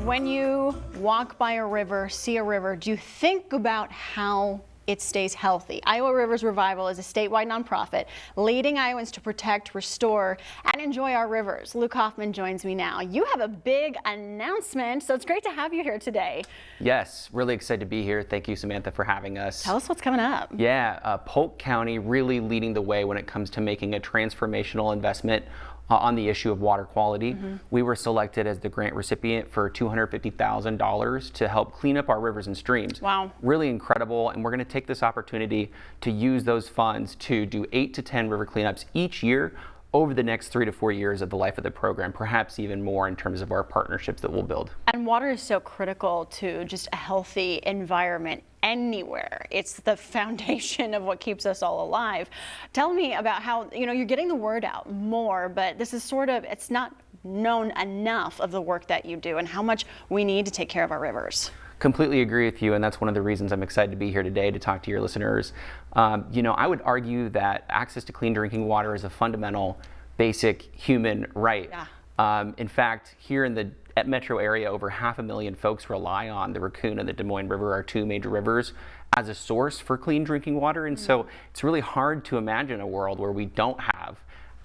When you walk by a river, see a river, do you think about how it stays healthy? Iowa Rivers Revival is a statewide nonprofit leading Iowans to protect, restore, and enjoy our rivers. Luke Hoffman joins me now. You have a big announcement, so it's great to have you here today. Yes, really excited to be here. Thank you, Samantha, for having us. Tell us what's coming up. Yeah, Polk County really leading the way when it comes to making a transformational investment on the issue of water quality. We were selected as the grant recipient for $250,000 to help clean up our rivers and streams. Wow. Really incredible, and we're going to take this opportunity to use those funds to do 8 to 10 river cleanups each year over the next 3 to 4 years of the life of the program, perhaps even more in terms of our partnerships that we'll build. And water is so critical to just a healthy environment anywhere. It's the foundation of what keeps us all alive. Tell me about how, you're getting the word out more, but this is it's not known enough of the work that you do and how much we need to take care of our rivers. Completely agree with you, and that's one of the reasons I'm excited to be here today to talk to your listeners. I would argue that access to clean drinking water is a fundamental, basic human right. Yeah. In fact, here in the metro area, over 500,000 folks rely on the Raccoon and the Des Moines River, our two major rivers, as a source for clean drinking water. And so it's really hard to imagine a world where we don't have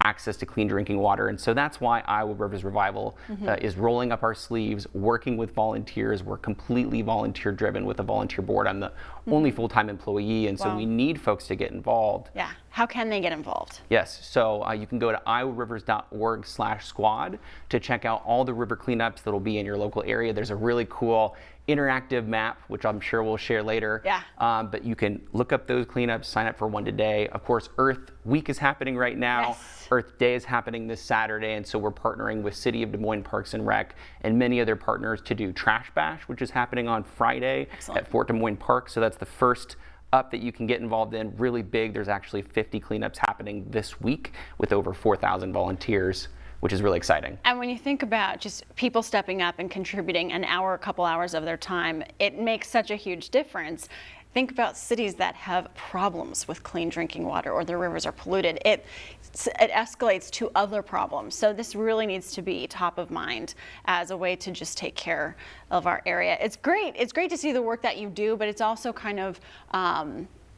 access to clean drinking water. And so that's why Iowa Rivers Revival is rolling up our sleeves, working with volunteers. We're completely volunteer driven with a volunteer board. I'm the only full-time employee, and so we need folks to get involved. Yeah. How can they get involved? Yes, so you can go to iowarivers.org/squad to check out all the river cleanups that'll be in your local area. There's a really cool interactive map, which I'm sure we'll share later. Yeah. But you can look up those cleanups, sign up for one today. Of course, Earth Week is happening right now. Yes. Earth Day is happening this Saturday, and so we're partnering with City of Des Moines Parks and Rec and many other partners to do Trash Bash, which is happening on Friday at Fort Des Moines Park. So that's the first up that you can get involved in. Really big. There's actually 50 cleanups happening this week with over 4,000 volunteers, which is really exciting. And when you think about just people stepping up and contributing an hour, a couple hours of their time, it makes such a huge difference. Think about cities that have problems with clean drinking water or their rivers are polluted. It escalates to other problems. So this really needs to be top of mind as a way to just take care of our area. It's great. It's great to see the work that you do, but it's also kind of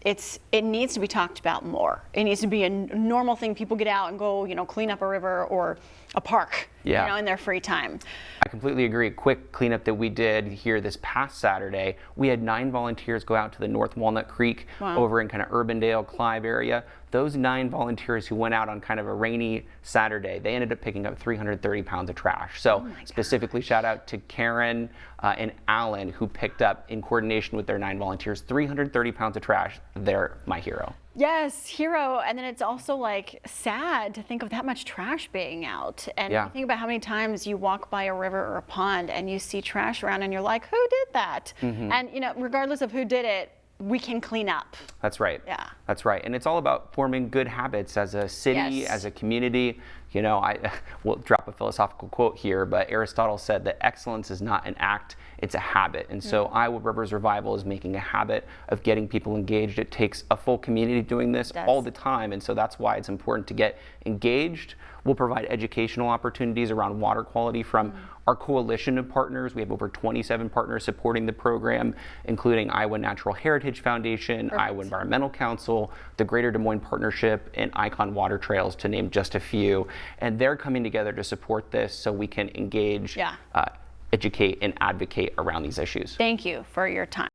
it needs to be talked about more. It needs to be a normal thing. People get out and go, clean up a river or a park, in their free time. I completely agree. Quick cleanup that we did here this past Saturday. We had 9 volunteers go out to the North Walnut Creek over in kind of Urbandale, Clive area. Those 9 volunteers who went out on kind of a rainy Saturday, they ended up picking up 330 pounds of trash. So specifically shout out to Karen and Alan, who picked up, in coordination with their 9 volunteers, 330 pounds of trash. They're my hero. Yes, hero. And then it's also sad to think of that much trash being out. And you think about how many times you walk by a river or a pond and you see trash around and you're like, who did that? And regardless of who did it, we can clean up. That's right. Yeah. That's right. And it's all about forming good habits as a city, as a community. I will drop a philosophical quote here, but Aristotle said that excellence is not an act, it's a habit. And so Iowa Rivers Revival is making a habit of getting people engaged. It takes a full community doing this all the time. And so that's why it's important to get engaged. We'll provide educational opportunities around water quality from our coalition of partners. We have over 27 partners supporting the program, including Iowa Natural Heritage Foundation, Iowa Environmental Council, the Greater Des Moines Partnership, and Icon Water Trails, to name just a few. And they're coming together to support this so we can engage, educate, and advocate around these issues. Thank you for your time.